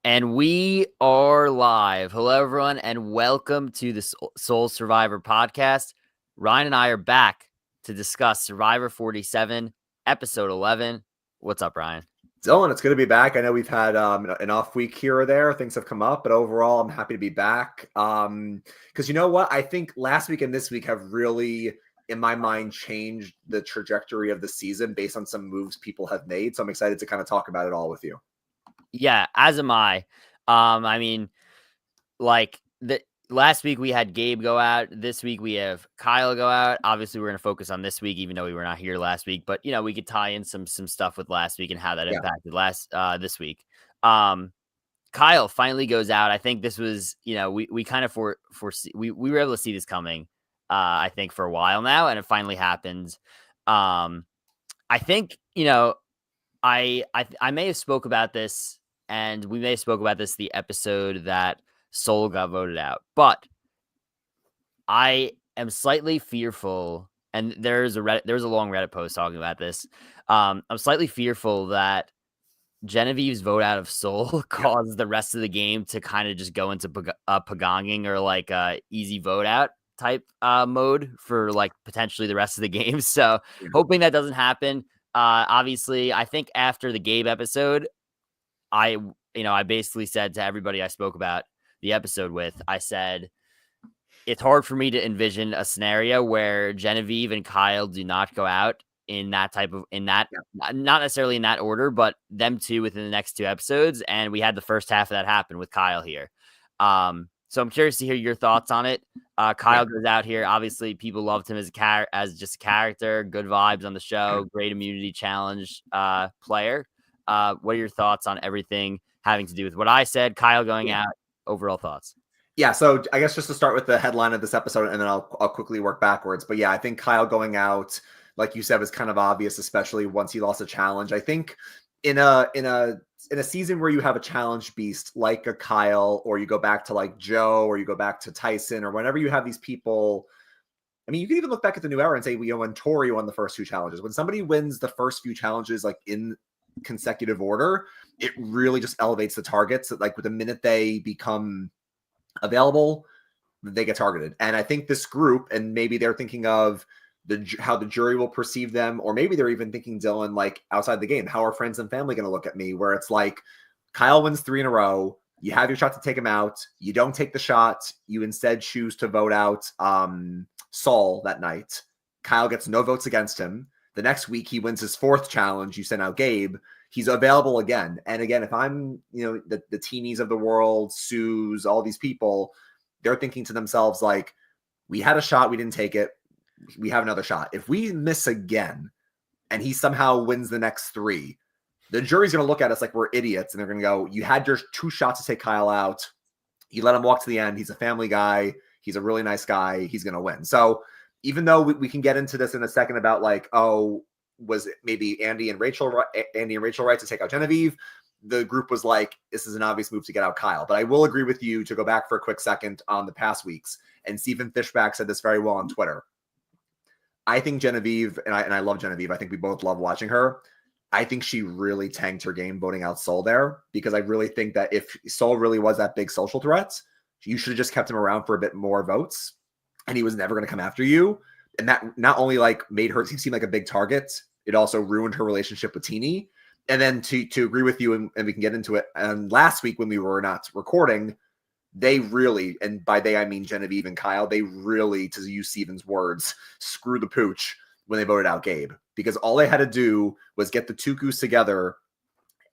And we are live. Hello, everyone, and welcome to the Soul Survivor podcast. Ryan and I are back to discuss Survivor 47, episode 11. What's up, Ryan? Dylan, it's good to be back. I know we've had an off week here or there. Things have come up, but overall, I'm happy to be back. Because you know what? I think last week and this week have really, in my mind, changed the trajectory of the season based on some moves people have made. So I'm excited to kind of talk about it all with you. Yeah, as am I. The last week we had Gabe go out. This week we have Kyle go out. Obviously, we're going to focus on this week, even though we were not here last week. But we could tie in some stuff with last week and how that impacted this week. Kyle finally goes out. I think this was, we kind of foresee we were able to see this coming. I think for a while now, and it finally happened. I think I may have spoke about this, and we may have spoke about this the episode that Soul got voted out, but I am slightly fearful, and there's a long Reddit post talking about this. I'm slightly fearful that Genevieve's vote out of Soul caused the rest of the game to kind of just go into pagonging or like easy vote out type mode for like potentially the rest of the game. So hoping that doesn't happen. Obviously, I think after the Gabe episode, I basically said to everybody I spoke about the episode with, I said, it's hard for me to envision a scenario where Genevieve and Kyle do not go out not necessarily in that order, but them two within the next two episodes. And we had the first half of that happen with Kyle here. So I'm curious to hear your thoughts on it. Kyle goes out here. Obviously, people loved him as just a character, good vibes on the show, great immunity challenge player. What are your thoughts on everything having to do with what I said, Kyle going out? Overall thoughts? Yeah, so I guess just to start with the headline of this episode, and then I'll quickly work backwards. But yeah, I think Kyle going out, like you said, was kind of obvious, especially once he lost a challenge. I think in a season where you have a challenge beast like a Kyle, or you go back to like Joe, or you go back to Tyson, or whenever you have these people. I mean, you can even look back at the new era and say, when Tori won the first two challenges, when somebody wins the first few challenges like in consecutive order, it really just elevates the targets. Like with the minute they become available, they get targeted. And I think this group, and maybe they're thinking of how the jury will perceive them, or maybe they're even thinking, Dylan, like outside the game, how are friends and family going to look at me? Where it's like Kyle wins 3 in a row. You have your shot to take him out. You don't take the shot. You instead choose to vote out Saul that night. Kyle gets no votes against him. The next week, he wins his 4th challenge. You send out Gabe. He's available again. And again, if I'm, the teenies of the world, Sue's, all these people, they're thinking to themselves, like, we had a shot. We didn't take it. We have another shot. If we miss again and he somehow wins the next 3, the jury's going to look at us like we're idiots. And they're going to go, you had your 2 shots to take Kyle out. You let him walk to the end. He's a family guy. He's a really nice guy. He's going to win. So even though we can get into this in a second about like, was it maybe Andy and Rachel right to take out Genevieve? The group was like, this is an obvious move to get out Kyle. But I will agree with you to go back for a quick second on the past weeks. And Stephen Fishback said this very well on Twitter. I think Genevieve, and I love Genevieve. I think we both love watching her. I think she really tanked her game voting out Soul there, because I really think that if Soul really was that big social threat, you should have just kept him around for a bit more votes, and he was never going to come after you. And that not only like made her seem like a big target, it also ruined her relationship with Teenie. And then to agree with you, and we can get into it. And last week when we were not recording, they really, and by they I mean Genevieve and Kyle, they really, to use Steven's words, screw the pooch when they voted out Gabe. Because all they had to do was get the 2 goose together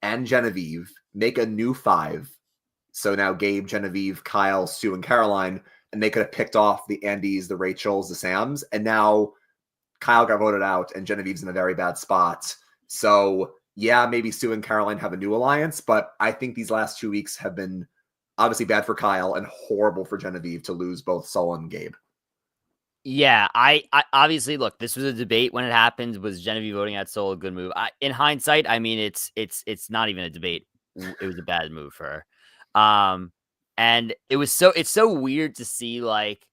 and Genevieve, make a new 5. So now Gabe, Genevieve, Kyle, Sue, and Caroline, and they could have picked off the Andys, the Rachels, the Sams. And now Kyle got voted out and Genevieve's in a very bad spot. So yeah, maybe Sue and Caroline have a new alliance, but I think these last 2 weeks have been obviously bad for Kyle and horrible for Genevieve to lose both Saul and Gabe. Yeah, I obviously, look, this was a debate when it happened. Was Genevieve voting out Soul a good move? In hindsight, I mean, it's not even a debate. It was a bad move for her. And it's so weird to see, like,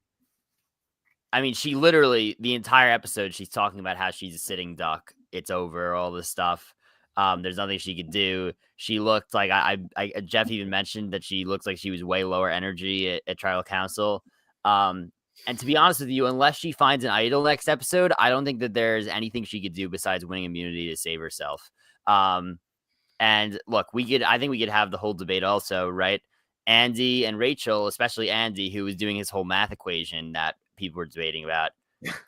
I mean, she literally, the entire episode, she's talking about how she's a sitting duck. It's over, all this stuff. There's nothing she could do. She looked like Jeff even mentioned that she looks like she was way lower energy at Tribal Council. And to be honest with you, unless she finds an idol next episode, I don't think that there's anything she could do besides winning immunity to save herself. And look, I think we could have the whole debate also, right? Andy and Rachel, especially Andy, who was doing his whole math equation that people were debating about,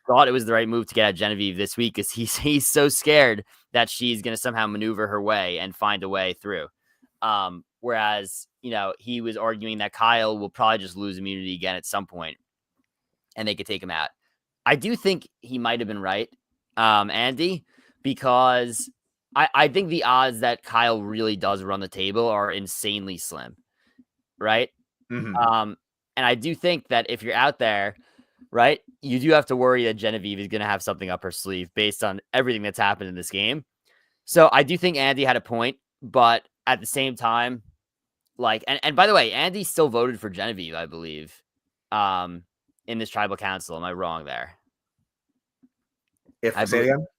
thought it was the right move to get at Genevieve this week because he's so scared that she's going to somehow maneuver her way and find a way through. Whereas, he was arguing that Kyle will probably just lose immunity again at some point and they could take him out. I do think he might have been right, Andy, because I think the odds that Kyle really does run the table are insanely slim, right? Mm-hmm. And I do think that if you're out there, right, you do have to worry that Genevieve is going to have something up her sleeve based on everything that's happened in this game. So I do think Andy had a point, but at the same time, and by the way, Andy still voted for Genevieve, I believe, in this tribal council. Am I wrong there?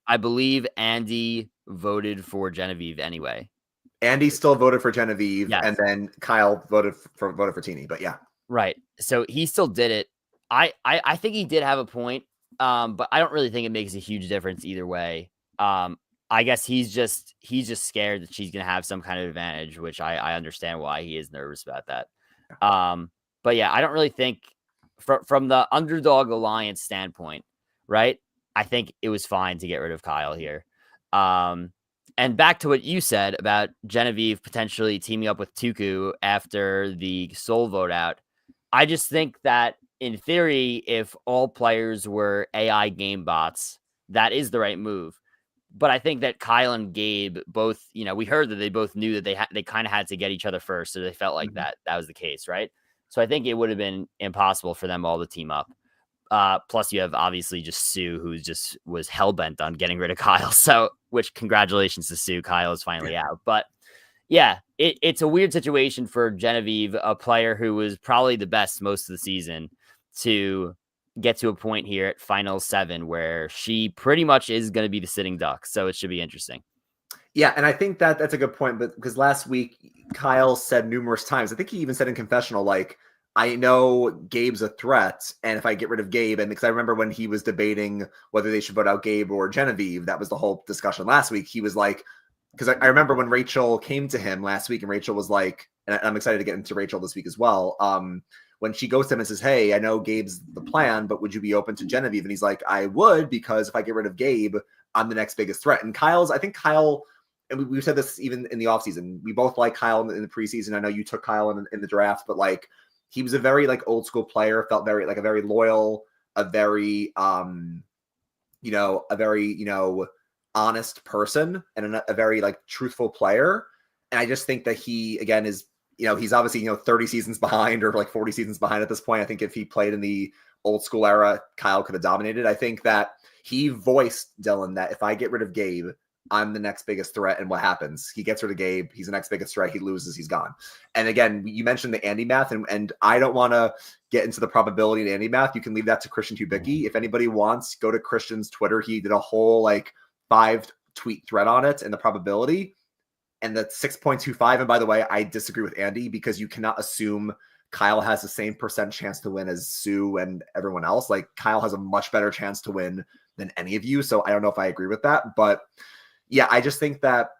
I believe Andy voted for Genevieve anyway. Andy still voted for Genevieve, yes. And then Kyle voted for Teeny, but yeah. Right. So he still did it. I think he did have a point, but I don't really think it makes a huge difference either way. I guess he's just scared that she's going to have some kind of advantage, which I understand why he is nervous about that. But yeah, I don't really think from the underdog alliance standpoint, right? I think it was fine to get rid of Kyle here. And back to what you said about Genevieve potentially teaming up with Tuku after the soul vote out. I just think that in theory, if all players were AI game bots, that is the right move. But I think that Kyle and Gabe both, we heard that they both knew that they kind of had to get each other first. So they felt like that was the case, right? So I think it would have been impossible for them all to team up. Plus you have obviously just Sue, who just was hell-bent on getting rid of Kyle. So, which congratulations to Sue. Kyle is finally out. But yeah, it's a weird situation for Genevieve, a player who was probably the best most of the season, to get to a point here at Final 7 where she pretty much is going to be the sitting duck. So it should be interesting. Yeah, and I think that's a good point, but because last week Kyle said numerous times, I think he even said in confessional, like, I know Gabe's a threat, and if I get rid of Gabe, and because I remember when he was debating whether they should vote out Gabe or Genevieve, that was the whole discussion last week. He was like, because I remember when Rachel came to him last week, and Rachel was like, and I'm excited to get into Rachel this week as well. When she goes to him and says, hey, I know Gabe's the plan, but would you be open to Genevieve? And he's like, I would, because if I get rid of Gabe, I'm the next biggest threat. And I think Kyle, and we've said this even in the offseason, we both like Kyle in the preseason. I know you took Kyle in the draft, but like, he was a very old school player, felt very a very loyal, a very honest person, and a very truthful player. And I just think that he again is he's obviously 30 seasons behind or 40 seasons behind at this point. I think if he played in the old school era, Kyle could have dominated. I think that he voiced, Dylan, that if I get rid of Gabe, I'm the next biggest threat. And what happens? He gets rid of Gabe. He's the next biggest threat. He loses. He's gone. And again, you mentioned the Andy math, and I don't want to get into the probability of Andy math. You can leave that to Christian Tubicki. If anybody wants, go to Christian's Twitter. He did a whole 5-tweet thread on it and the probability. And that's 6.25. And by the way, I disagree with Andy because you cannot assume Kyle has the same % chance to win as Sue and everyone else. Kyle has a much better chance to win than any of you. So I don't know if I agree with that, but yeah, I just think that,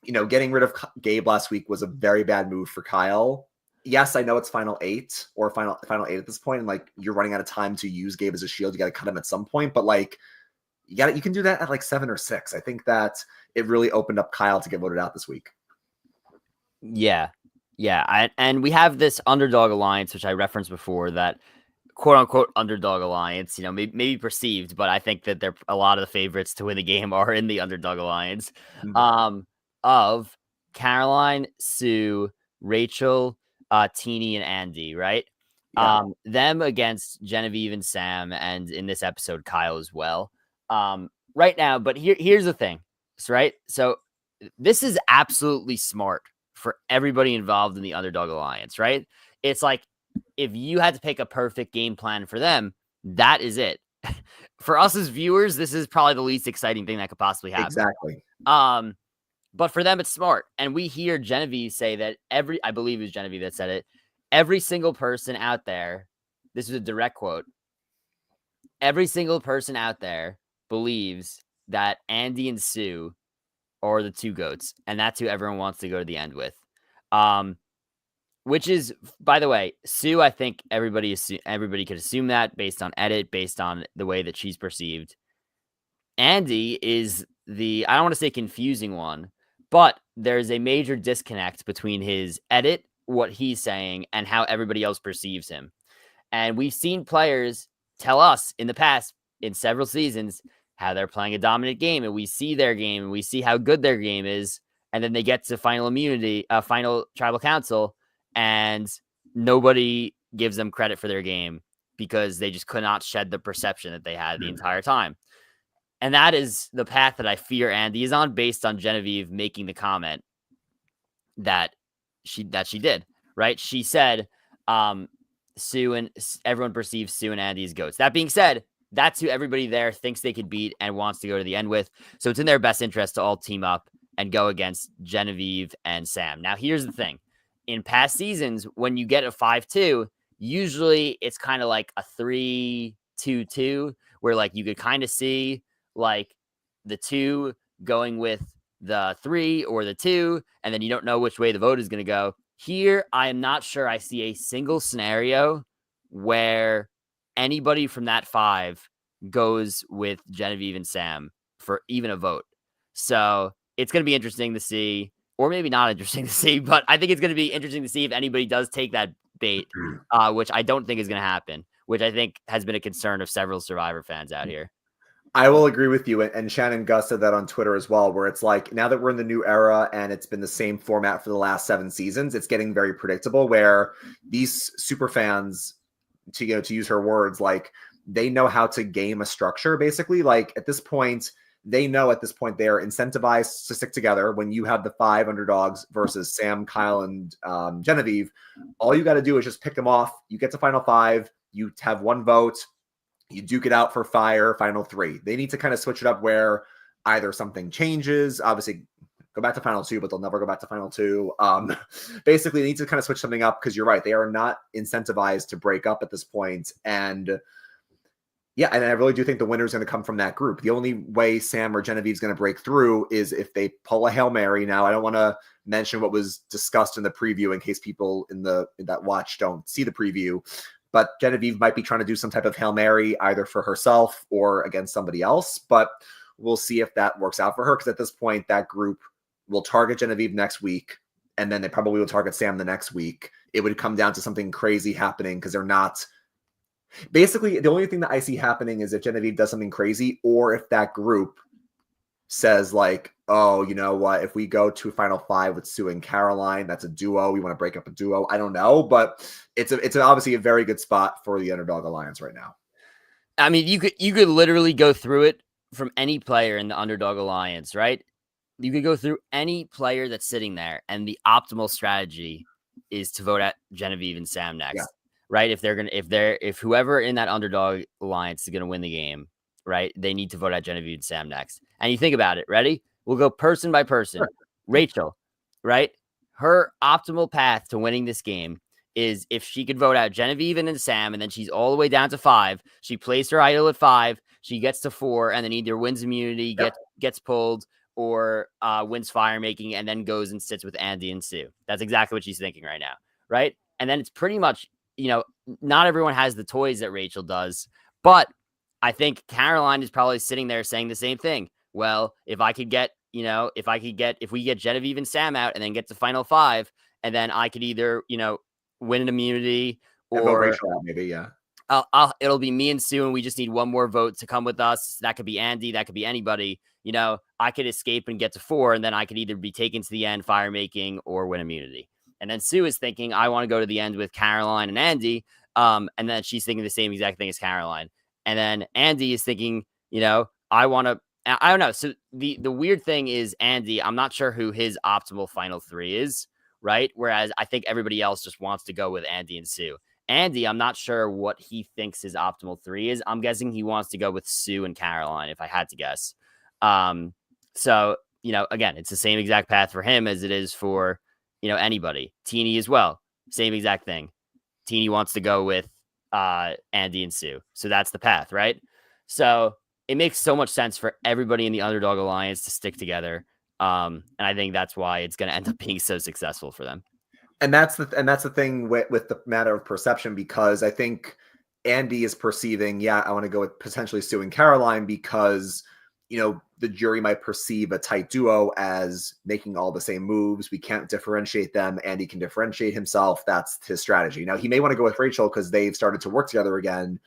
getting rid of Gabe last week was a very bad move for Kyle. Yes, I know it's final 8 or final 8 at this point. And you're running out of time to use Gabe as a shield. You got to cut him at some point, but you can do that at 7 or 6. I think that it really opened up Kyle to get voted out this week. Yeah. Yeah. And we have this underdog alliance, which I referenced before, that quote unquote underdog alliance, maybe perceived, but I think that a lot of the favorites to win the game are in the underdog alliance of Caroline, Sue, Rachel, Teeny, and Andy, right? Yeah. Them against Genevieve and Sam, and in this episode, Kyle as well. Right now, but here's the thing, right? So this is absolutely smart for everybody involved in the underdog alliance, right? It's if you had to pick a perfect game plan for them, that is it. For us as viewers, this is probably the least exciting thing that could possibly happen. Exactly. But for them, it's smart. And we hear Genevieve say that I believe it was Genevieve that said it, every single person out there, this is a direct quote, every single person out there believes that Andy and Sue are the two GOATs, and that's who everyone wants to go to the end with. Which is, by the way, Sue, I think everybody could assume that based on edit, based on the way that she's perceived. Andy is I don't want to say confusing one, but there's a major disconnect between his edit, what he's saying, and how everybody else perceives him. And we've seen players tell us in the past, in several seasons, how they're playing a dominant game, and we see their game, and we see how good their game is, and then they get to final tribal council, and nobody gives them credit for their game because they just could not shed the perception that they had the entire time. And that is the path that I fear Andy is on, based on Genevieve making the comment that she did, right? She said, Sue and everyone perceives Sue and Andy as GOATs. That being said, that's who everybody there thinks they could beat and wants to go to the end with. So it's in their best interest to all team up and go against Genevieve and Sam. Now, here's the thing. In past seasons, when you get a 5-2, usually it's kind of like a 3-2-2, where like you could kind of see like the 2 going with the 3 or the 2, and then you don't know which way the vote is going to go. Here, I am not sure I see a single scenario where anybody from that 5 goes with Genevieve and Sam for even a vote. So it's going to be interesting to see, or maybe not interesting to see, but I think it's going to be interesting to see if anybody does take that bait, which I don't think is going to happen, which I think has been a concern of several Survivor fans out here. I will agree with you. And Shannon Gus said that on Twitter as well, where it's like, now that we're in the new era and it's been the same format for the last 7 seasons, it's getting very predictable, where these super fans, to use her words, like they know how to game a structure, basically. Like at this point, they are incentivized to stick together. When you have the 5 underdogs versus Sam, Kyle, and Genevieve, all you got to do is just pick them off. You get to final 5, you have 1 vote, you duke it out for final 3. They need to kind of switch it up where either something changes, obviously go back to final 2, but they'll never go back to final 2. Basically, they need to kind of switch something up, because you're right, they are not incentivized to break up at this point. And yeah, and I really do think the winner is going to come from that group. The only way Sam or Genevieve is going to break through is if they pull a Hail Mary. Now, I don't want to mention what was discussed in the preview in case people in that watch don't see the preview, but Genevieve might be trying to do some type of Hail Mary either for herself or against somebody else. But we'll see if that works out for her, because at this point, that group will target Genevieve next week, and then they probably will target Sam the next week. It would come down to something crazy happening, because they're not... Basically, the only thing that I see happening is if Genevieve does something crazy, or if that group says like, oh, you know what, if we go to final 5 with Sue and Caroline, that's a duo, we want to break up a duo. I don't know, but it's obviously a very good spot for the Underdog Alliance right now. I mean, you could literally go through it from any player in the Underdog Alliance, right? You could go through any player that's sitting there, and the optimal strategy is to vote at Genevieve and Sam next. Yeah. Right? If whoever in that Underdog Alliance is going to win the game, right, they need to vote at Genevieve and Sam next. And you think about it, ready? We'll go person by person. Sure. Rachel, right? Her optimal path to winning this game is if she could vote out Genevieve and then Sam, and then she's all the way down to 5. She plays her idol at 5. She gets to 4, and then either wins immunity, gets pulled, or wins fire making, and then goes and sits with Andy and Sue. That's exactly what she's thinking right now, right? And then it's pretty much, not everyone has the toys that Rachel does, but I think Caroline is probably sitting there saying the same thing. Well, if we get Genevieve and Sam out and then get to final 5, and then I could either, win an immunity, or Rachel out, maybe, yeah. It'll be me and Sue, and we just need 1 more vote to come with us. That could be Andy. That could be anybody. I could escape and get to 4, and then I could either be taken to the end, fire making, or win immunity. And then Sue is thinking, I want to go to the end with Caroline and Andy. And then she's thinking the same exact thing as Caroline. And then Andy is thinking, I don't know. So the weird thing is Andy, I'm not sure who his optimal final 3 is, right? Whereas I think everybody else just wants to go with Andy and Sue. Andy, I'm not sure what he thinks his optimal 3 is. I'm guessing he wants to go with Sue and Caroline, if I had to guess. So, again, it's the same exact path for him as it is for, anybody. Teeny as well. Same exact thing. Teeny wants to go with Andy and Sue. So that's the path, right? So it makes so much sense for everybody in the Underdog Alliance to stick together. And I think that's why it's going to end up being so successful for them. And that's the thing with the matter of perception, because I think Andy is perceiving, I want to go with potentially Sue and Caroline because, the jury might perceive a tight duo as making all the same moves. We can't differentiate them. Andy can differentiate himself. That's his strategy. Now, he may want to go with Rachel because they've started to work together again,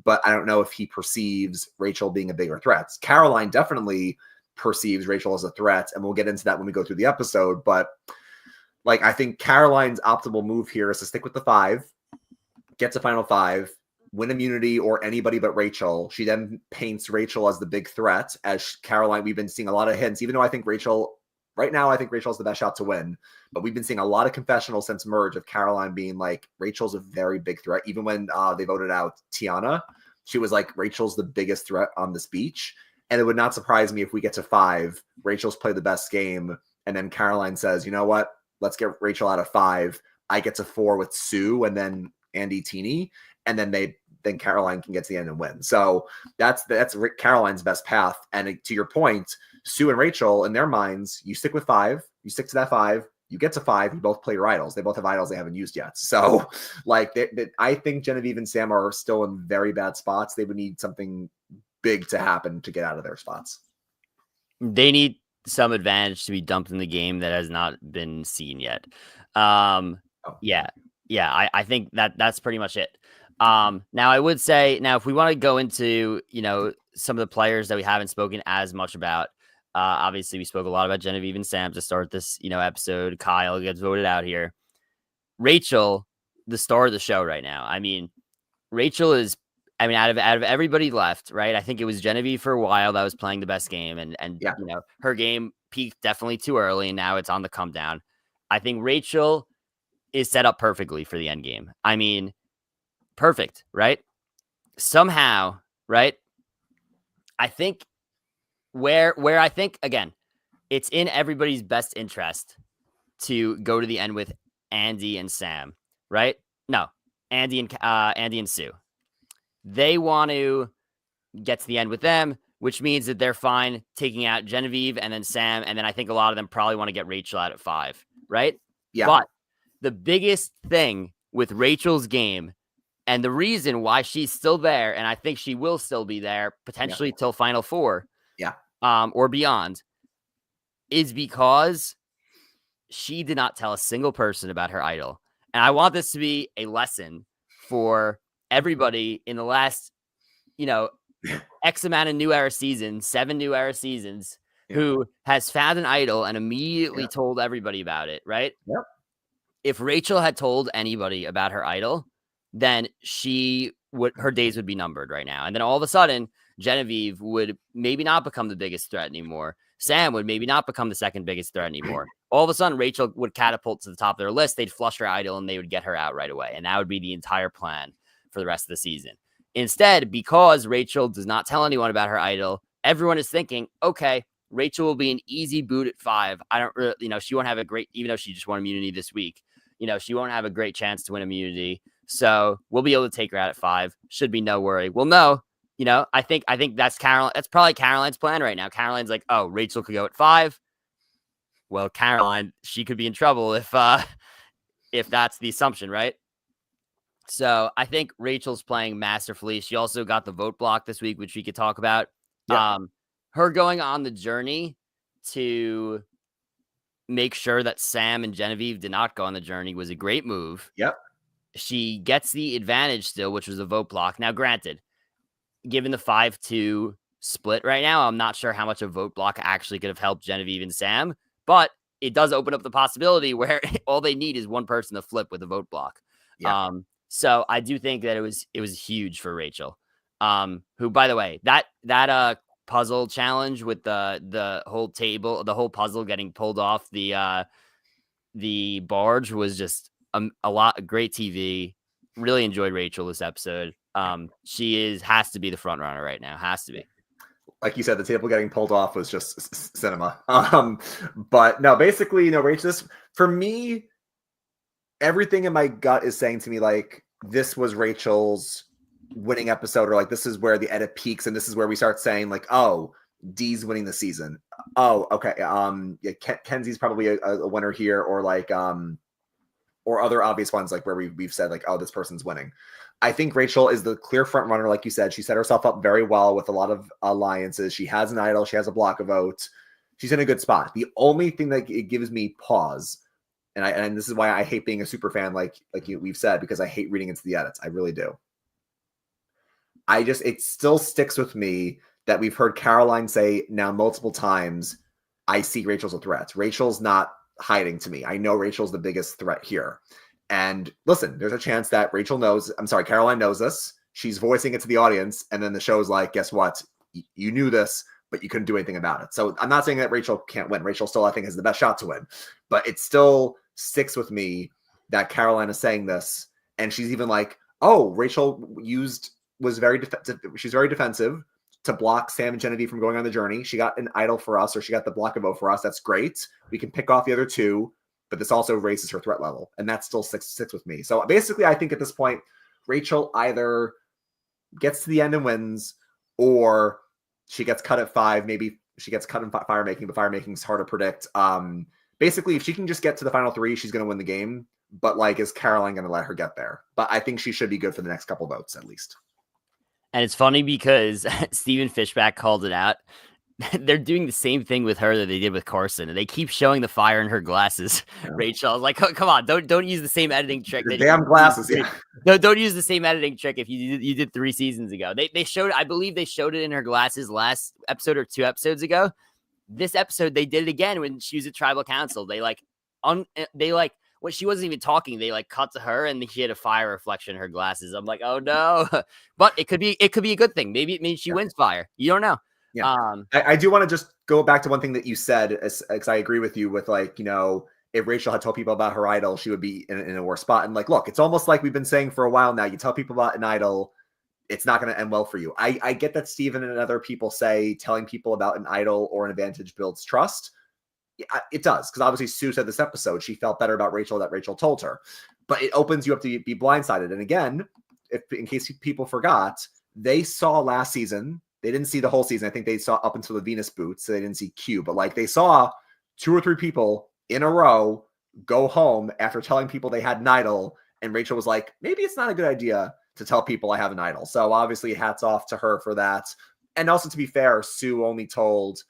but I don't know if he perceives Rachel being a bigger threat. Caroline definitely perceives Rachel as a threat, and we'll get into that when we go through the episode, but I think Caroline's optimal move here is to stick with the 5, get to final 5, win immunity or anybody but Rachel. She then paints Rachel as the big threat. As Caroline, we've been seeing a lot of hints, even though I think Rachel has the best shot to win. But we've been seeing a lot of confessionals since Merge of Caroline being like, Rachel's a very big threat. Even when they voted out Tiana, she was like, Rachel's the biggest threat on this beach. And it would not surprise me if we get to 5, Rachel's played the best game, and then Caroline says, you know what? Let's get Rachel out of 5. I get to 4 with Sue and then Andy Teeny. And then Caroline can get to the end and win. So that's Caroline's best path. And to your point, Sue and Rachel, in their minds, you stick with 5, you stick to that 5, you get to 5, you both play your idols. They both have idols they haven't used yet. So I think Genevieve and Sam are still in very bad spots. They would need something big to happen to get out of their spots. They need some advantage to be dumped in the game that has not been seen yet. Yeah. I think that's pretty much it. Now I would say, if we want to go into, some of the players that we haven't spoken as much about, obviously we spoke a lot about Genevieve and Sam to start this, episode. Kyle gets voted out here. Rachel, the star of the show right now. I mean, Rachel is, out of everybody left, right? I think it was Genevieve for a while that was playing the best game, and her game peaked definitely too early, and now it's on the come down. I think Rachel is set up perfectly for the end game. I mean, perfect, right? Somehow, right? I think where I think, again, it's in everybody's best interest to go to the end with Andy and Sam, right? No, Andy and Sue. They want to get to the end with them, which means that they're fine taking out Genevieve and then Sam, and then I think a lot of them probably want to get Rachel out at 5, right? Yeah. But the biggest thing with Rachel's game, and the reason why she's still there, and I think she will still be there potentially till Final 4, or beyond, is because she did not tell a single person about her idol. And I want this to be a lesson for everybody in the last, X amount of new era seasons, 7 new era seasons, who has found an idol and immediately told everybody about it, right? Yep. If Rachel had told anybody about her idol, then her days would be numbered right now. And then all of a sudden, Genevieve would maybe not become the biggest threat anymore. Sam would maybe not become the second biggest threat anymore. All of a sudden, Rachel would catapult to the top of their list. They'd flush her idol and they would get her out right away. And that would be the entire plan for the rest of the season. Instead, because Rachel does not tell anyone about her idol, everyone is thinking, okay, Rachel will be an easy boot at 5. I don't really, she won't have a great, even though she just won immunity this week, she won't have a great chance to win immunity. So we'll be able to take her out at 5. Should be no worry. Well, no, I think that's Caroline. That's probably Caroline's plan right now. Caroline's like, oh, Rachel could go at 5. Well, Caroline, she could be in trouble if that's the assumption, right? So I think Rachel's playing masterfully. She also got the vote block this week, which we could talk about. Yep. Her going on the journey to make sure that Sam and Genevieve did not go on the journey was a great move. Yep. She gets the advantage still, which was a vote block. Now, granted, given the 5-2 split right now, I'm not sure how much a vote block actually could have helped Genevieve and Sam, but it does open up the possibility where all they need is one person to flip with a vote block. Yeah. So I do think that it was huge for Rachel, who, by the way, that puzzle challenge with the whole table, the whole puzzle getting pulled off the barge was just a great TV. Really enjoyed Rachel this episode. She has to be the front runner right now. Has to be. like you said, the table getting pulled off was just cinema. But no, basically, Rachel, this, for me, everything in my gut is saying to me, like, this was Rachel's winning episode, or like, this is where the edit peaks, and this is where we start saying, like, oh, Dee's winning the season. Oh, okay. Yeah, Kenzie's probably a winner here, or like, or other obvious ones, like where we've said, like, oh, this person's winning. I think Rachel is the clear front runner, like you said. She set herself up very well with a lot of alliances. She has an idol. She has a block of votes. She's in a good spot. The only thing that it gives me pause, and this is why I hate being a super fan, like we've said, because I hate reading into the edits. I really do. It still sticks with me that we've heard Caroline say now multiple times, I see Rachel's a threat. Rachel's not hiding to me. I know Rachel's the biggest threat here. And listen, there's a chance that Caroline knows this. She's voicing it to the audience. And then the show's like, guess what? You knew this, but you couldn't do anything about it. So I'm not saying that Rachel can't win. Rachel still, I think, has the best shot to win. But it still sticks with me that Caroline is saying this. And she's even like, oh, Rachel was very defensive. She's very defensive to block Sam and Genevieve from going on the journey. She got an idol for us, or she got the block of vote for us. That's great. We can pick off the other two. But this also raises her threat level, and that still sits with me. So basically, I think at this point, Rachel either gets to the end and wins, or she gets cut at 5. Maybe she gets cut in fire making, but fire making is hard to predict. Basically, if she can just get to the final 3, she's going to win the game. But like, is Caroline going to let her get there? But I think she should be good for the next couple votes at least. And it's funny because Stephen Fishback called it out. They're doing the same thing with her that they did with Carson, and they keep showing the fire in her glasses. Yeah. Rachel, I was like, come on, don't use the same editing trick. The damn glasses, yeah. Don't use the same editing trick if you did 3 seasons ago. They showed, I believe they showed it in her glasses last episode or 2 episodes ago. This episode they did it again when she was at Tribal Council. They when she wasn't even talking, they like cut to her and she had a fire reflection in her glasses. I'm like, oh no, but it could be a good thing. Maybe it means she wins fire. You don't know. Yeah, I do want to just go back to one thing that you said, because I agree with you with, like, if Rachel had told people about her idol, she would be in a worse spot. And like, look, it's almost like we've been saying for a while now, you tell people about an idol, it's not going to end well for you. I get that Steven and other people say telling people about an idol or an advantage builds trust. It does, because obviously Sue said this episode she felt better about Rachel that Rachel told her. But it opens you up to be blindsided. And again, in case people forgot, they saw last season. They didn't see the whole season. I think they saw up until the Venus boots, so they didn't see Q. But like, they saw 2 or 3 people in a row go home after telling people they had an idol, and Rachel was like, maybe it's not a good idea to tell people I have an idol. So obviously, hats off to her for that. And also, to be fair, Sue only told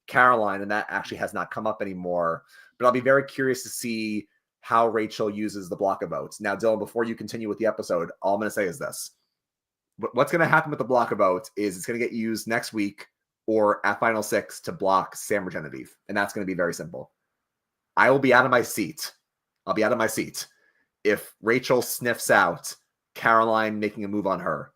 Caroline, and that actually has not come up anymore. But I'll be very curious to see how Rachel uses the block of votes. Now, Dylan, before you continue with the episode, all I'm going to say is this. What's going to happen with the block of votes is it's going to get used next week or at Final 6 to block Sam or Genevieve. And that's going to be very simple. I will be out of my seat. I'll be out of my seat if Rachel sniffs out Caroline making a move on her,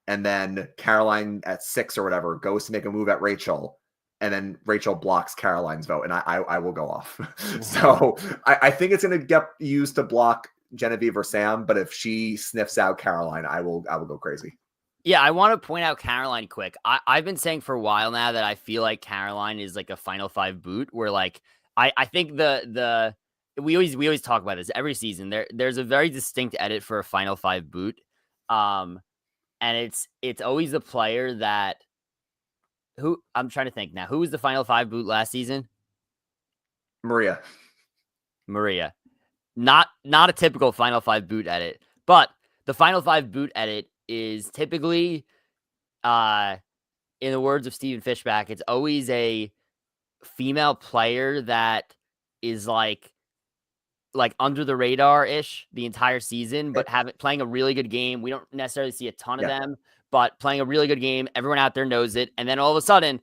and then Caroline at 6 or whatever goes to make a move at Rachel, and then Rachel blocks Caroline's vote, and I will go off. So I think it's going to get used to block Genevieve or Sam, but if she sniffs out Caroline, I will go crazy. Yeah, I want to point out Caroline quick. I've been saying for a while now that I feel like Caroline is like a Final 5 boot, where like I think we always talk about this every season. There's a very distinct edit for a Final 5 boot. And it's always the player that who I'm trying to think now. Who was the Final 5 boot last season? Maria. Not a typical Final 5 boot edit, but the Final 5 boot edit is typically, in the words of Stephen Fishback, it's always a female player that is like under the radar ish the entire season, but playing a really good game. We don't necessarily see a ton of them, but playing a really good game. Everyone out there knows it. And then all of a sudden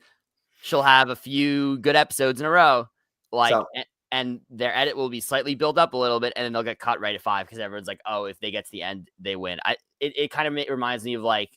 she'll have a few good episodes in a row. And their edit will be slightly built up a little bit, and then they'll get cut right at 5 because everyone's like, oh, if they get to the end, they win. It kind of reminds me of like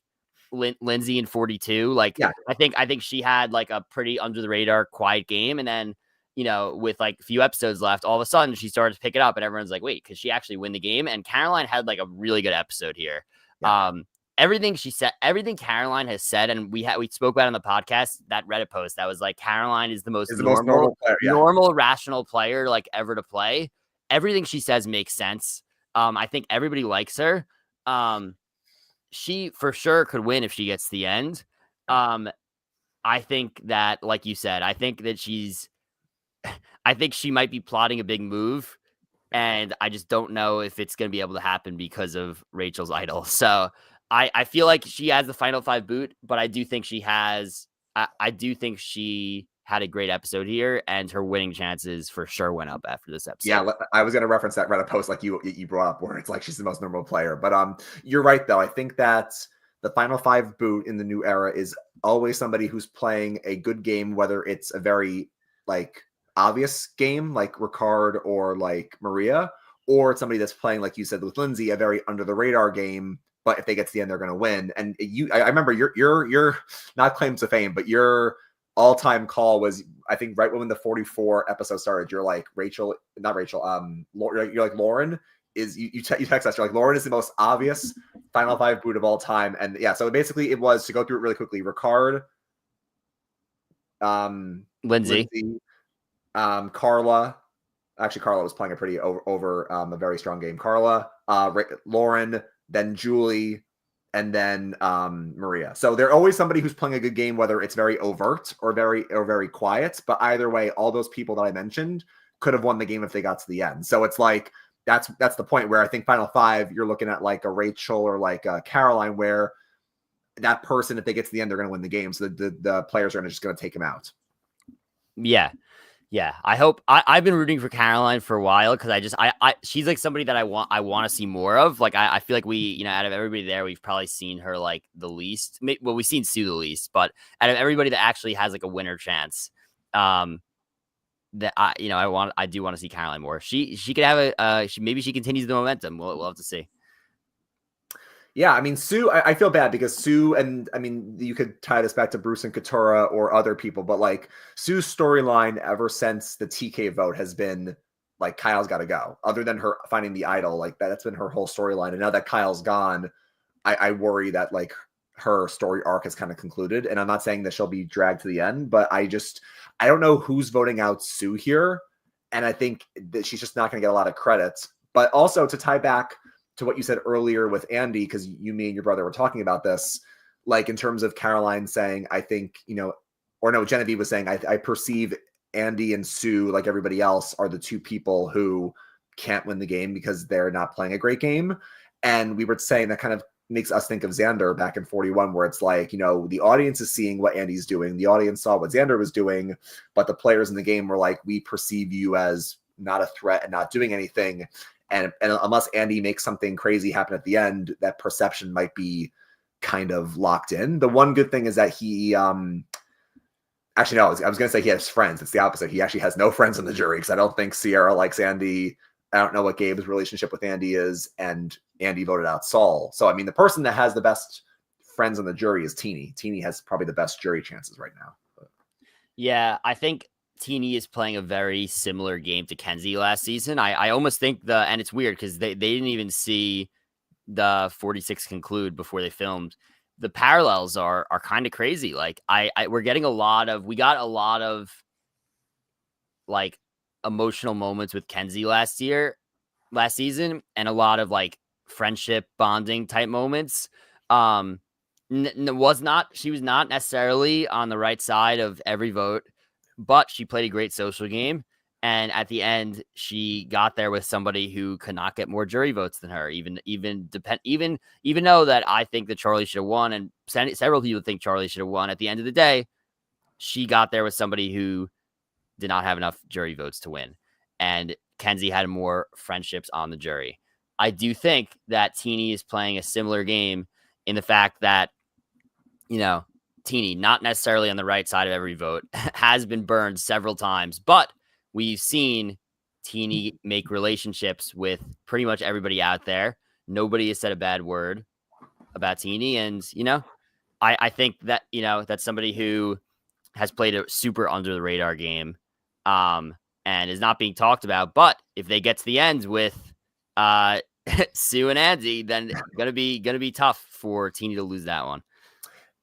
Lindsay in 42. Like, yeah. I think she had like a pretty under the radar, quiet game. And then, with like a few episodes left, all of a sudden she started to pick it up, and everyone's like, wait, because she actually win the game? And Caroline had like a really good episode here. Yeah. everything she said, everything Caroline has said, and we spoke about it on the podcast, that Reddit post that was like Caroline is the most Is the most normal, player. Yeah. normal, rational player like ever to play. Everything she says makes sense. I think everybody likes her. She for sure could win if she gets to the end. I think that, like you said, I think she might be plotting a big move, and I just don't know if it's going to be able to happen because of Rachel's idol. So I feel like she has the final 5 boot, but I do think she has. I do think she had a great episode here, and her winning chances for sure went up after this episode. Yeah, I was going to reference that Reddit post like you brought up, where it's like she's the most normal player. But you're right though. I think that the final 5 boot in the new era is always somebody who's playing a good game, whether it's a very like obvious game like Ricard or like Maria, or it's somebody that's playing, like you said with Lindsay, a very under the radar game. But if they get to the end, they're going to win. And I remember you're not claims to fame, but your all-time call was, I think, right when the 44 episode started. You're like not Rachel. You're like Lauren is. You text us. You're like, Lauren is the most obvious final 5 boot of all time. And yeah, so basically it was, to go through it really quickly: Ricard, Lindsay, Carla. Actually, Carla was playing a pretty over a very strong game. Carla, Lauren, then Julie, and then Maria. So they're always somebody who's playing a good game, whether it's very overt or very quiet. But either way, all those people that I mentioned could have won the game if they got to the end. So it's like that's the point where I think final 5, you're looking at like a Rachel or like a Caroline, where that person, if they get to the end, they're going to win the game. So the players are just going to take him out. Yeah. Yeah, I hope. I've been rooting for Caroline for a while because she's like somebody that I want to see more of. Like I feel like we, out of everybody there, we've probably seen her like the least. Well, we've seen Sue the least, but out of everybody that actually has like a winner chance, that I do want to see Caroline more. She could have maybe she continues the momentum. We'll have to see. Yeah, I mean, Sue, I feel bad because Sue, and I mean, you could tie this back to Bruce and Katura or other people, but like Sue's storyline ever since the TK vote has been like, Kyle's got to go. Other than her finding the idol, like that's been her whole storyline. And now that Kyle's gone, I worry that like her story arc has kind of concluded. And I'm not saying that she'll be dragged to the end, but I don't know who's voting out Sue here. And I think that she's just not going to get a lot of credit. But also, to tie back to what you said earlier with Andy, because me and your brother were talking about this, like in terms of Caroline saying, I think, or no, Genevieve was saying, I perceive Andy and Sue, like everybody else, are the 2 people who can't win the game because they're not playing a great game. And we were saying that kind of makes us think of Xander back in 41, where it's like, the audience is seeing what Andy's doing. The audience saw what Xander was doing, but the players in the game were like, we perceive you as not a threat and not doing anything. And unless Andy makes something crazy happen at the end, that perception might be kind of locked in. The one good thing is that he, actually, no, I was going to say he has friends. It's the opposite. He actually has no friends in the jury, because I don't think Sierra likes Andy. I don't know what Gabe's relationship with Andy is, and Andy voted out Saul. So, I mean, the person that has the best friends on the jury is Teeny. Teeny has probably the best jury chances right now. Yeah, I think Teeny is playing a very similar game to Kenzie last season. I almost think and it's weird because they didn't even see the 46 conclude before they filmed. The parallels are kind of crazy. Like we got a lot of like emotional moments with Kenzie last season, and a lot of like friendship bonding type moments. She was not necessarily on the right side of every vote, but she played a great social game. And at the end, she got there with somebody who could not get more jury votes than her. Even though that I think that Charlie should have won, and several people think Charlie should have won. At the end of the day, she got there with somebody who did not have enough jury votes to win, and Kenzie had more friendships on the jury. I do think that Teeny is playing a similar game in the fact that, Teeny, not necessarily on the right side of every vote, has been burned several times, but we've seen Teeny make relationships with pretty much everybody out there. Nobody has said a bad word about Teeny. And, I think that, that's somebody who has played a super under the radar game, and is not being talked about. But if they get to the end with Sue and Andy, then gonna be tough for Teeny to lose that one.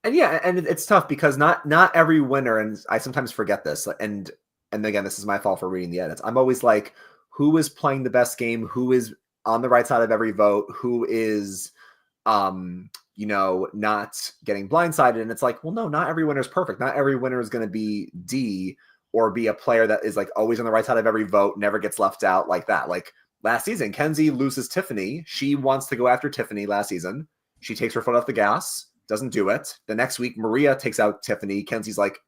And yeah, and it's tough because not every winner, and I sometimes forget this, and again, this is my fault for reading the edits. I'm always like, who is playing the best game? Who is on the right side of every vote? Who is not getting blindsided? And it's like, well, no, not every winner is perfect. Not every winner is going to be D or be a player that is like always on the right side of every vote, never gets left out like that. Like last season, Kenzie loses Tiffany. She wants to go after Tiffany last season. She takes her foot off the gas, doesn't do it. The next week, Maria takes out Tiffany. Kenzie's like,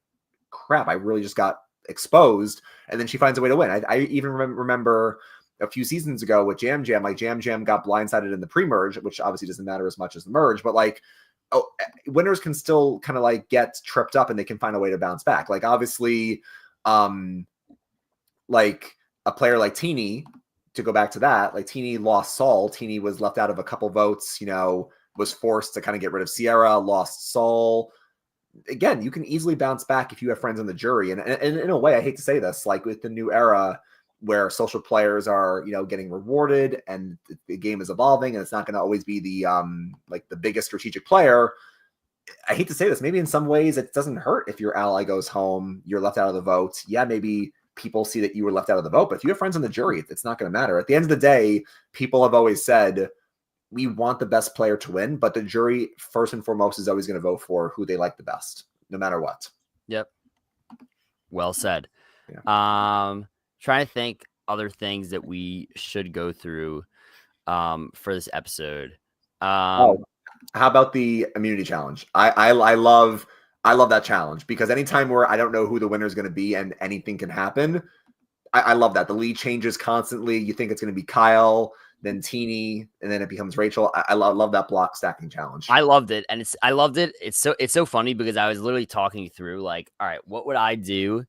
crap, I really just got exposed. And then she finds a way to win. I even remember a few seasons ago with Jam Jam, like Jam Jam got blindsided in the pre-merge, which obviously doesn't matter as much as the merge, but like, winners can still kind of like get tripped up and they can find a way to bounce back. Like obviously, like a player like Teeny, to go back to that, like Teeny lost Saul. Teeny was left out of a couple votes, was forced to kind of get rid of Sierra, lost Saul. Again, you can easily bounce back if you have friends in the jury. And in a way, I hate to say this, like with the new era where social players are, getting rewarded and the game is evolving and it's not going to always be the like the biggest strategic player. I hate to say this, maybe in some ways it doesn't hurt if your ally goes home, you're left out of the vote. Yeah, maybe people see that you were left out of the vote, but if you have friends in the jury, it's not going to matter. At the end of the day, people have always said, we want the best player to win, but the jury, first and foremost, is always going to vote for who they like the best, no matter what. Yep. Well said. Yeah. Trying to think other things that we should go through for this episode. How about the immunity challenge? I love that challenge because anytime where I don't know who the winner is going to be and anything can happen, I love that. The lead changes constantly. You think it's going to be Kyle, then Teeny, and then it becomes Rachel. I love that block stacking challenge. I loved it. And I loved it. It's so funny because I was literally talking through like, all right, what would I do?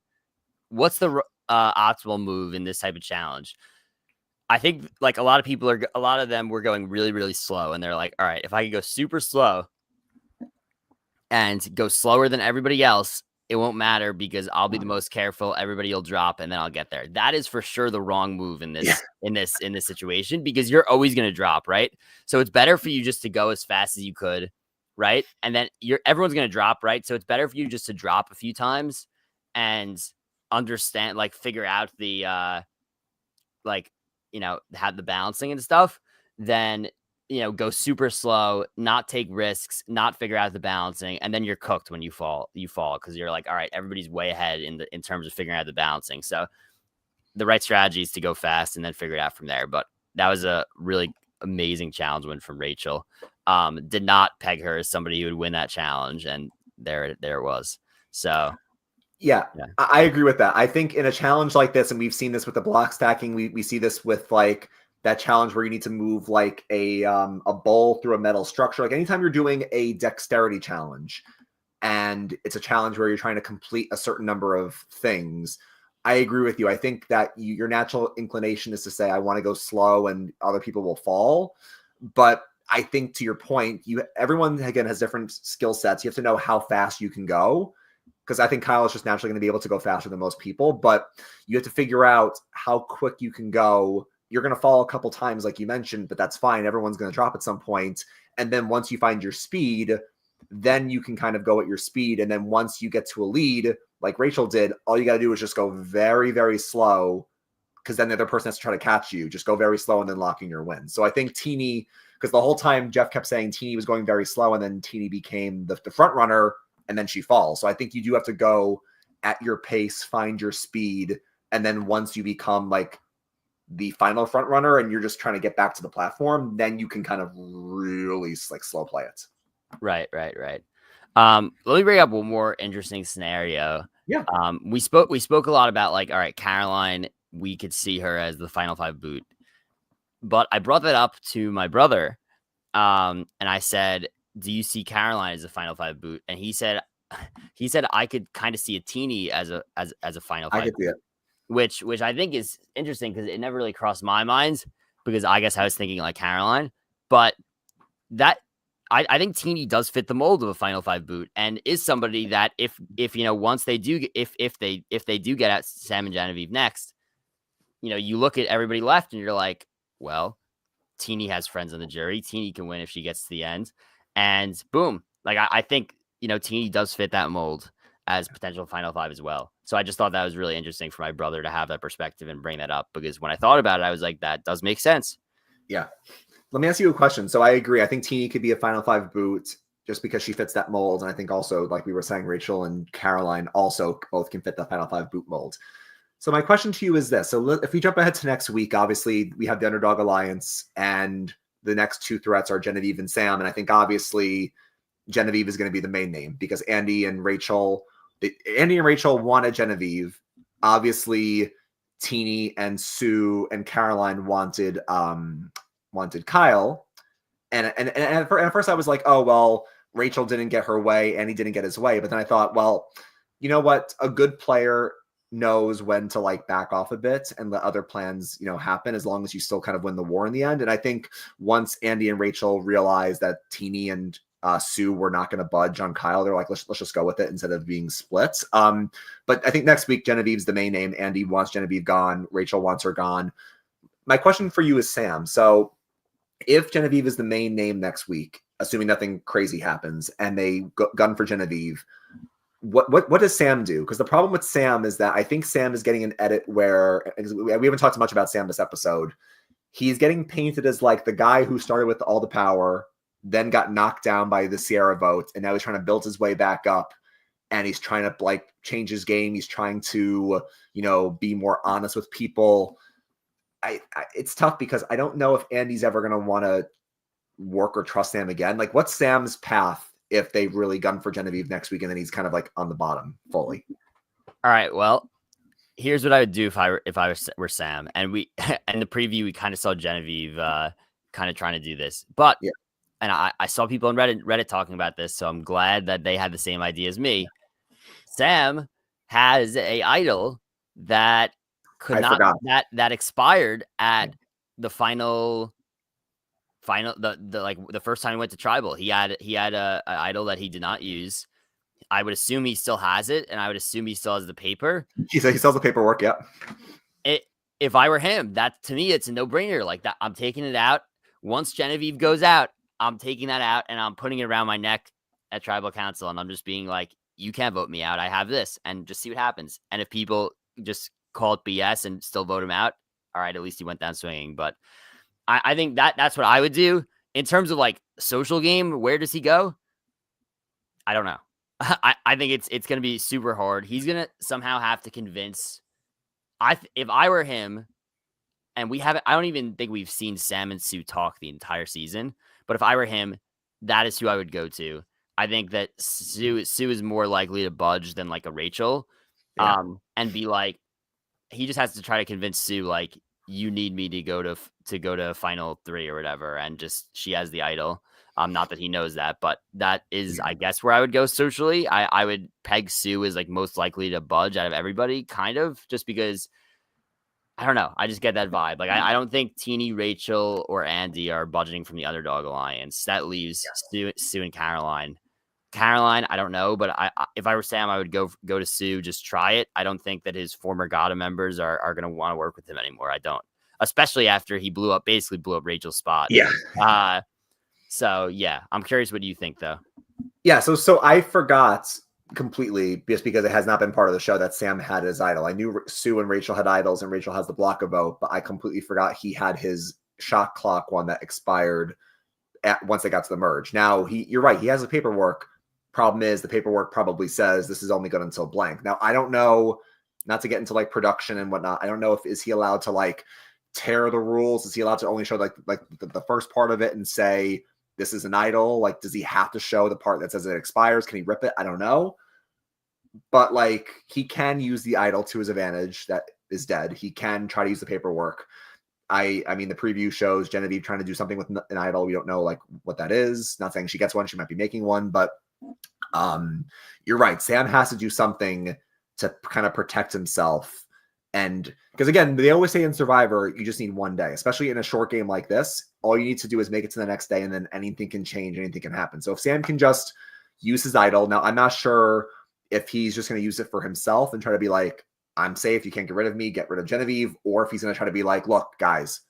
What's the optimal move in this type of challenge? I think like a lot of them were going really, really slow. And they're like, all right, if I could go super slow and go slower than everybody else, it won't matter because I'll be the most careful. Everybody will drop and then I'll get there. That is for sure the wrong move in this, in this situation, because you're always going to drop. Right. So it's better for you just to go as fast as you could. Right. And then everyone's going to drop. Right. So it's better for you just to drop a few times and understand, like figure out the, have the balancing and stuff, then, go super slow, not take risks, not figure out the balancing. And then you're cooked when you fall because you're like, all right, everybody's way ahead in terms of figuring out the balancing. So the right strategy is to go fast and then figure it out from there. But that was a really amazing challenge win from Rachel. Did not peg her as somebody who would win that challenge. And there it was. So yeah, I agree with that. I think in a challenge like this, and we've seen this with the block stacking, we see this with like that challenge where you need to move like a bowl through a metal structure. Like anytime you're doing a dexterity challenge and it's a challenge where you're trying to complete a certain number of things, I agree with you. I think that your natural inclination is to say, I want to go slow and other people will fall. But I think to your point, everyone again has different skill sets. You have to know how fast you can go. Because I think Kyle is just naturally going to be able to go faster than most people, but you have to figure out how quick you can go. You're going to fall a couple times, like you mentioned, but that's fine. Everyone's going to drop at some point. And then once you find your speed, then you can kind of go at your speed. And then once you get to a lead, like Rachel did, all you got to do is just go very, very slow, because then the other person has to try to catch you. Just go very slow and then locking your win. So I think Teeny, because the whole time Jeff kept saying Teeny was going very slow, and then Teeny became the front runner, and then she falls. So I think you do have to go at your pace, find your speed. And then once you become like the final front runner and you're just trying to get back to the platform, then you can kind of really like slow play it. Right. Let me bring up one more interesting scenario. Yeah. We spoke a lot about like, all right, Caroline, we could see her as the final 5 boot, but I brought that up to my brother. And I said, do you see Caroline as a final 5 boot? And he said I could kind of see a Teeny as a final 5. I could see it. Which I think is interesting because it never really crossed my mind, because I guess I was thinking like Caroline, but that I think Teeny does fit the mold of a final 5 boot and is somebody that if once they do if they do get at Sam and Genevieve next, you look at everybody left and you're like, well, Teeny has friends on the jury. Teeny can win if she gets to the end. And boom. Like, I think, Teeny does fit that mold as potential Final Five as well. So I just thought that was really interesting for my brother to have that perspective and bring that up, because when I thought about it, I was like, that does make sense. Yeah. Let me ask you a question. So I agree. I think Teeny could be a Final Five boot just because she fits that mold. And I think also, like we were saying, Rachel and Caroline also both can fit the Final Five boot mold. So my question to you is this. So if we jump ahead to next week, obviously we have the Underdog Alliance, and the next two threats are Genevieve and Sam. And I think obviously Genevieve is going to be the main name because Andy and Rachel wanted Genevieve. Obviously, Teeny and Sue and Caroline wanted Kyle. And at first I was like, oh, well, Rachel didn't get her way, Andy didn't get his way. But then I thought, well, you know what? A good player knows when to like back off a bit and let other plans, happen, as long as you still kind of win the war in the end. And I think once Andy and Rachel realized that Teeny and Sue were not going to budge on Kyle, they're like, let's just go with it instead of being split. But I think next week Genevieve's the main name. Andy wants Genevieve gone. Rachel wants her gone. My question for you is, Sam. So if Genevieve is the main name next week, assuming nothing crazy happens, and they gun for Genevieve, what does Sam do? Because the problem with Sam is that I think Sam is getting an edit where we haven't talked much about Sam this episode. He's getting painted as like the guy who started with all the power, then got knocked down by the Sierra vote, and now he's trying to build his way back up, and he's trying to like change his game. He's trying to, be more honest with people. It's tough because I don't know if Andy's ever going to want to work or trust Sam again. Like, what's Sam's path if they really gun for Genevieve next week and then he's kind of like on the bottom fully? All right. Well, here's what I would do if I were Sam. And we in the preview we kind of saw Genevieve kind of trying to do this, but yeah. And I saw people on Reddit talking about this, so I'm glad that they had the same idea as me. Sam has a idol that that expired at the final the first time he went to tribal. He had a idol that he did not use. I would assume he still has it, and I would assume he still has the paper. He sells the paperwork. Yeah. If I were him, that to me it's a no-brainer. Like that, I'm taking it out. Once Genevieve goes out, I'm taking that out and I'm putting it around my neck at tribal council. And I'm just being like, you can't vote me out. I have this, and just see what happens. And if people just call it BS and still vote him out, all right, at least he went down swinging. But I think that's what I would do in terms of like social game. Where does he go? I don't know. I think it's going to be super hard. He's going to somehow have to convince. If I were him, and I don't even think we've seen Sam and Sue talk the entire season. But if I were him, that is who I would go to. I think that Sue is more likely to budge than like a Rachel, and be like, he just has to try to convince Sue like, you need me to go to final 3 or whatever, and just she has the idol. Not that he knows that, but that is, I guess, where I would go socially. I would peg Sue as like most likely to budge out of everybody, kind of, just because. I don't know. I just get that vibe. Like, I don't think Teeny, Rachel, or Andy are budgeting from the Underdog Alliance. That leaves Sue and Caroline. Caroline, I don't know, but if I were Sam, I would go to Sue, just try it. I don't think that his former GATA members are going to want to work with him anymore. I don't, especially after he basically blew up Rachel's spot. Yeah. So yeah, I'm curious. What do you think, though? Yeah. So I forgot completely, just because it has not been part of the show, that Sam had his idol. I knew Sue and Rachel had idols, and Rachel has the block a vote, but I completely forgot he had his shot clock one that expired once they got to the merge. Now you're right, he has the paperwork. Problem is, the paperwork probably says this is only good until blank. Now I don't know, not to get into like production and whatnot, I don't know if is he allowed to like tear the rules? Is he allowed to only show like the first part of it and say this is an idol? Like, does he have to show the part that says it expires? Can he rip it? I don't know. But like, he can use the idol to his advantage that is dead. He can try to use the paperwork. I mean, the preview shows Genevieve trying to do something with an idol. We don't know like what that is. Not saying she gets one. She might be making one, but you're right. Sam has to do something to kind of protect himself. And because again, they always say in Survivor, you just need one day, especially in a short game like this. All you need to do is make it to the next day, and then anything can change, anything can happen. So if Sam can just use his idol, now I'm not sure if he's just going to use it for himself and try to be like, I'm safe, you can't get rid of me, get rid of Genevieve, or if he's going to try to be like, look, guys,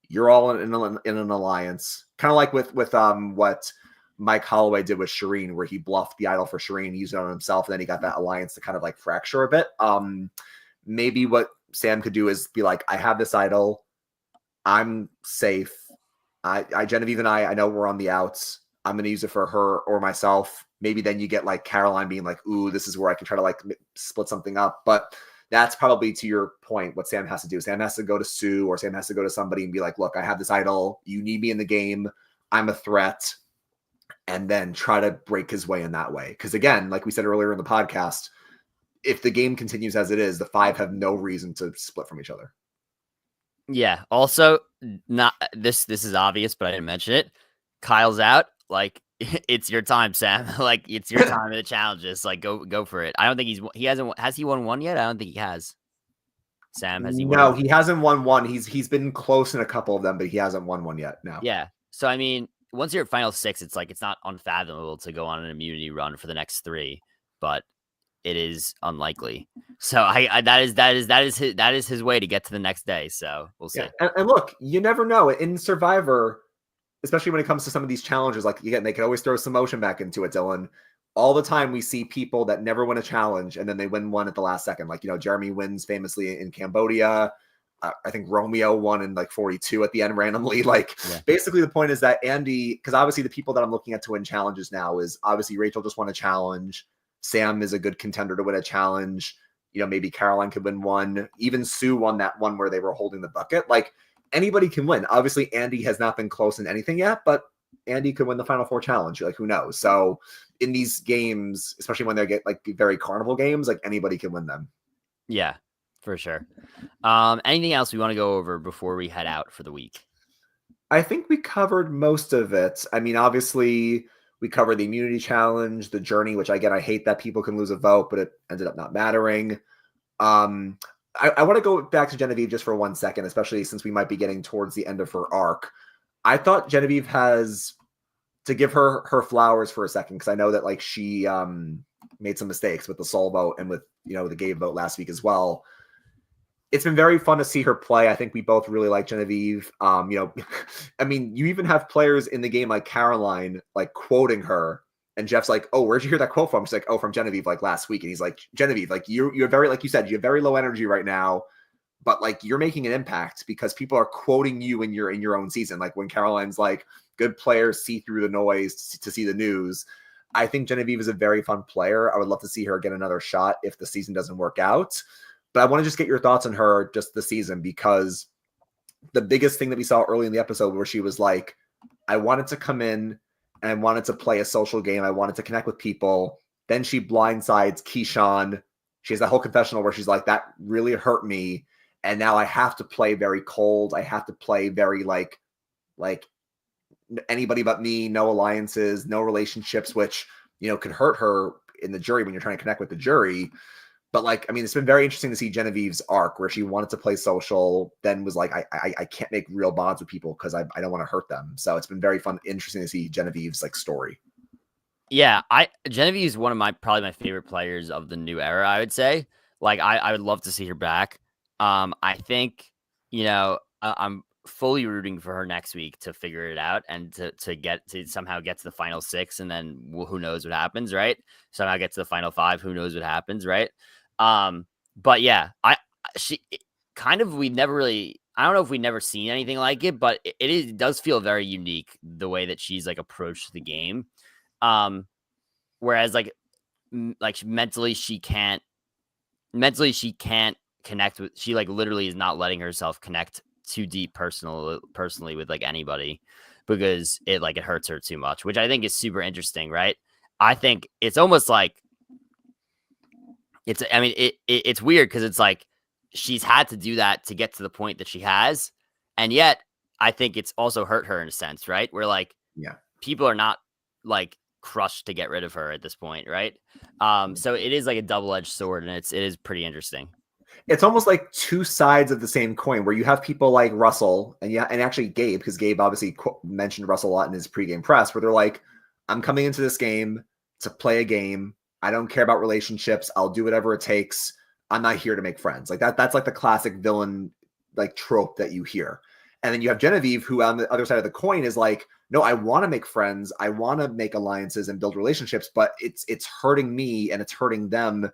You're all in an alliance, kind of like with what Mike Holloway did with Shireen, where he bluffed the idol for Shireen, used it on himself, and then he got that alliance to kind of like fracture a bit. Maybe what Sam could do is be like, I have this idol, I'm safe. Genevieve and I know we're on the outs. I'm going to use it for her or myself. Maybe then you get like Caroline being like, ooh, this is where I can try to like split something up. But that's probably, to your point, what Sam has to do. Sam has to go to Sue, or Sam has to go to somebody and be like, look, I have this idol. You need me in the game. I'm a threat. And then try to break his way in that way. Because again, like we said earlier in the podcast, if the game continues as it is, the five have no reason to split from each other. Yeah. Also, not this is obvious, but I didn't mention it. Kyle's out. Like, it's your time, Sam. Like, it's your time in the challenges. Like, go for it. I don't think has he won one yet? I don't think he has. Sam, has he won? No, he hasn't won one. He's been close in a couple of them, but he hasn't won one yet. No. Yeah. So I mean, once you're at final 6, it's like it's not unfathomable to go on an immunity run for the next 3, but it is unlikely. So that is his way to get to the next day. So we'll see. Yeah. And look, you never know in Survivor, especially when it comes to some of these challenges. Like again, they can always throw some motion back into it, Dylan. All the time we see people that never win a challenge and then they win one at the last second. Like, Jeremy wins famously in Cambodia. I think Romeo won in like 42 at the end randomly. Like, basically the point is that Andy, because obviously the people that I'm looking at to win challenges now is obviously Rachel just won a challenge. Sam is a good contender to win a challenge. Maybe Caroline could win one. Even Sue won that one where they were holding the bucket. Like, anybody can win. Obviously, Andy has not been close in anything yet, but Andy could win the Final Four challenge. Like, who knows? So in these games, especially when they get like very carnival games, like anybody can win them. Yeah, for sure. Anything else we want to go over before we head out for the week? I think we covered most of it. I mean, obviously we covered the immunity challenge, the journey, which again, I hate that people can lose a vote, but it ended up not mattering. I want to go back to Genevieve just for 1 second, especially since we might be getting towards the end of her arc. I thought Genevieve has to give her flowers for a second, because I know that like she made some mistakes with the Soul vote and with the Gabe vote last week as well. It's been very fun to see her play. I think we both really like Genevieve. I mean, you even have players in the game like Caroline like quoting her, and Jeff's like, "Oh, where'd you hear that quote from?" She's like, "Oh, from Genevieve like last week." And he's like, "Genevieve, like you're very, like you said, you have very low energy right now, but like you're making an impact because people are quoting you in your own season." Like when Caroline's like, "Good players see through the noise to see the news." I think Genevieve is a very fun player. I would love to see her get another shot if the season doesn't work out. But I want to just get your thoughts on her just this season, because the biggest thing that we saw early in the episode where she was like, I wanted to come in and I wanted to play a social game. I wanted to connect with people. Then she blindsides Keyshawn. She has that whole confessional where she's like, that really hurt me. And now I have to play very cold. I have to play very like anybody but me, no alliances, no relationships, which, could hurt her in the jury when you're trying to connect with the jury. But like, I mean, it's been very interesting to see Genevieve's arc where she wanted to play social, then was like, I can't make real bonds with people because I don't want to hurt them. So it's been very fun, interesting to see Genevieve's like story. Yeah, Genevieve is one of probably my favorite players of the new era, I would say. Like, I would love to see her back. I think, I'm fully rooting for her next week to figure it out and to somehow get to the final 6, and then who knows what happens, right? Somehow get to the final 5, who knows what happens, right? But yeah, we never really, I don't know if we've never seen anything like it, but it does feel very unique the way that she's like approached the game. Whereas like mentally she can't connect with, she like literally is not letting herself connect too deep personally with like anybody, because it hurts her too much, which I think is super interesting, right? I think it's almost like it's weird because it's like she's had to do that to get to the point that she has, and yet I think it's also hurt her in a sense, right? Where like people are not like crushed to get rid of her at this point, right? So it is like a double-edged sword, and it is pretty interesting. It's almost like two sides of the same coin, where you have people like Russell and actually Gabe, because Gabe obviously mentioned Russell a lot in his pregame press, where they're like, I'm coming into this game to play a game. I don't care about relationships. I'll do whatever it takes. I'm not here to make friends. Like that's like the classic villain like trope that you hear. And then you have Genevieve, who on the other side of the coin is like, no, I want to make friends. I want to make alliances and build relationships, but it's hurting me and it's hurting them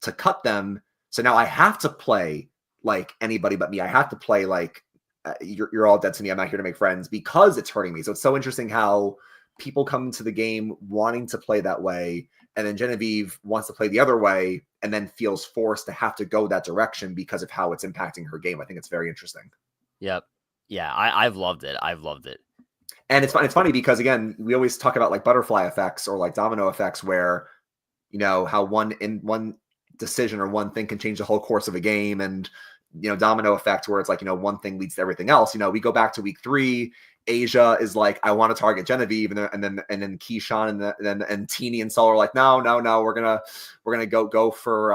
to cut them. So now I have to play like anybody but me. I have to play like you're all dead to me. I'm not here to make friends because it's hurting me. So it's so interesting how people come into the game wanting to play that way. And then Genevieve wants to play the other way and then feels forced to have to go that direction because of how it's impacting her game. I think it's very interesting. Yep. Yeah, I've loved it. And it's funny because, again, we always talk about like butterfly effects or like domino effects where, how one decision or one thing can change the whole course of a game, and, domino effect where it's like, one thing leads to everything else. We go back to week 3. Asia is like, I want to target Genevieve, and then Keyshawn and Teeny and Sol are like, no, we're gonna go for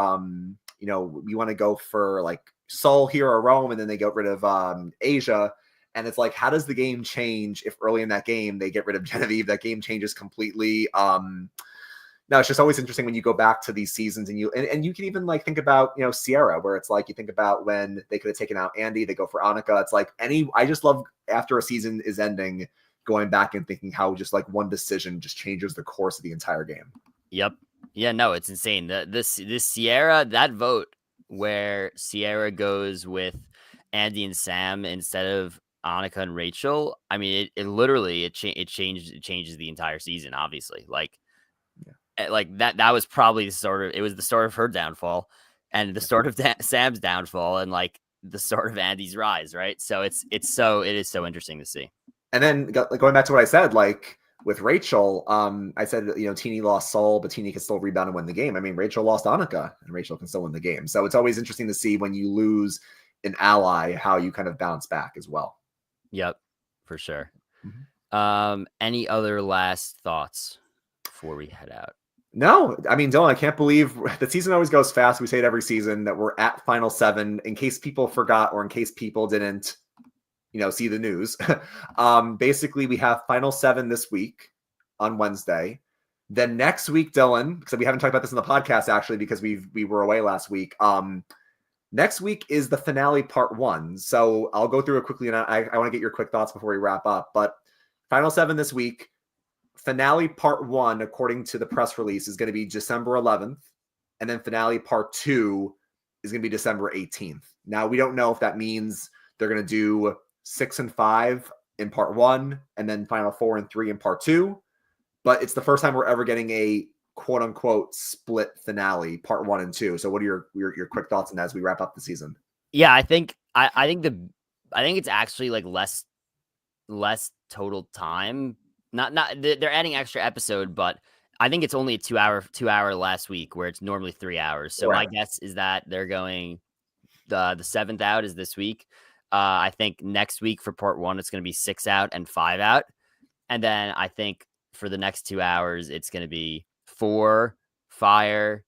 we want to go for like Sol here or Rome, and then they get rid of Asia. And it's like, how does the game change if early in that game they get rid of Genevieve? That game changes completely. No, it's just always interesting when you go back to these seasons and you can even like think about, Sierra, where it's like you think about when they could have taken out Andy, they go for Annika. It's like I just love after a season is ending, going back and thinking how just like one decision just changes the course of the entire game. Yep. Yeah, no, it's insane. This Sierra, that vote where Sierra goes with Andy and Sam instead of Annika and Rachel. I mean, it literally changes the entire season, obviously. Like, like that was probably the start of her downfall, and the start of Sam's downfall, and like the start of Andy's rise, right? So it is so interesting to see. And then going back to what I said, like with Rachel, I said, Teeny lost Sol, but Teeny can still rebound and win the game. I mean, Rachel lost Annika, and Rachel can still win the game. So it's always interesting to see when you lose an ally, how you kind of bounce back as well. Yep, for sure. Mm-hmm. Any other last thoughts before we head out? No, I mean, Dylan, I can't believe the season always goes fast. We say it every season that we're at Final 7. In case people forgot or in case people didn't, see the news. Basically, we have Final 7 this week on Wednesday. Then next week, Dylan, because we haven't talked about this in the podcast actually because we were away last week. Next week is the finale part 1. So I'll go through it quickly, and I want to get your quick thoughts before we wrap up. But Final 7 this week. Finale part 1, according to the press release, is going to be December 11th. And then finale part 2 is going to be December 18th. Now, we don't know if that means they're going to do 6 and 5 in part 1 and then final 4 and 3 in part 2. But it's the first time we're ever getting a quote unquote split finale, part 1 and 2. So what are your quick thoughts on that as we wrap up the season? Yeah, I think it's actually like less total time. Not they're adding extra episode, but I think it's only a 2 hour last week where it's normally 3 hours. So my guess is that they're going the 7th out is this week. I think next week for part 1 it's going to be 6 out and 5 out, and then I think for the next 2 hours it's going to be 4 fire,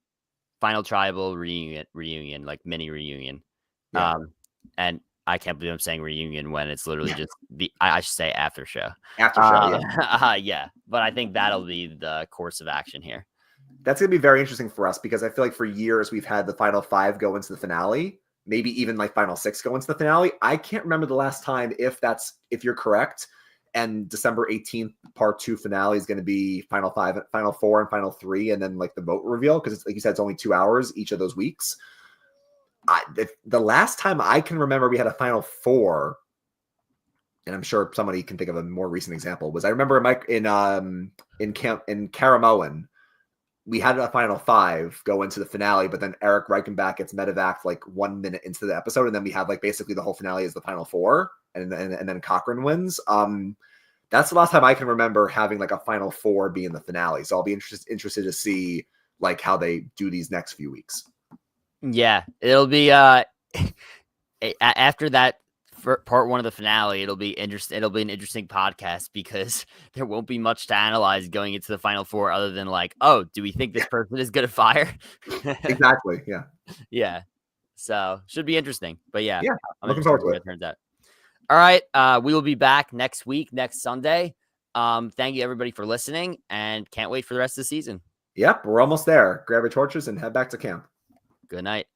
final tribal, reunion, like mini reunion. Yeah. And I can't believe I'm saying reunion when it's literally just I should say after show. After show, yeah. But I think that'll be the course of action here. That's going to be very interesting for us because I feel like for years we've had the final 5 go into the finale, maybe even like final 6 go into the finale. I can't remember the last time if you're correct. And December 18th, part 2 finale is going to be final 5, final 4, and final 3, and then like the vote reveal because it's like you said, it's only 2 hours each of those weeks. The last time I can remember we had a final 4, and I'm sure somebody can think of a more recent example, was I remember in Karamoan, we had a final 5 go into the finale, but then Eric Reichenbach gets medevac like 1 minute into the episode, and then we have like basically the whole finale is the final 4, and then Cochran wins. That's the last time I can remember having like a final 4 be in the finale. So I'll be interested to see like how they do these next few weeks. Yeah, it'll be after that for part 1 of the finale, it'll be interesting. It'll be an interesting podcast because there won't be much to analyze going into the final 4 other than like, oh, do we think this person is going to fire? Exactly. Yeah. Yeah. So should be interesting. But yeah, I'm looking forward to it. Turns out. All right. We will be back next week, next Sunday. Thank you everybody for listening, and can't wait for the rest of the season. Yep, we're almost there. Grab your torches and head back to camp. Good night.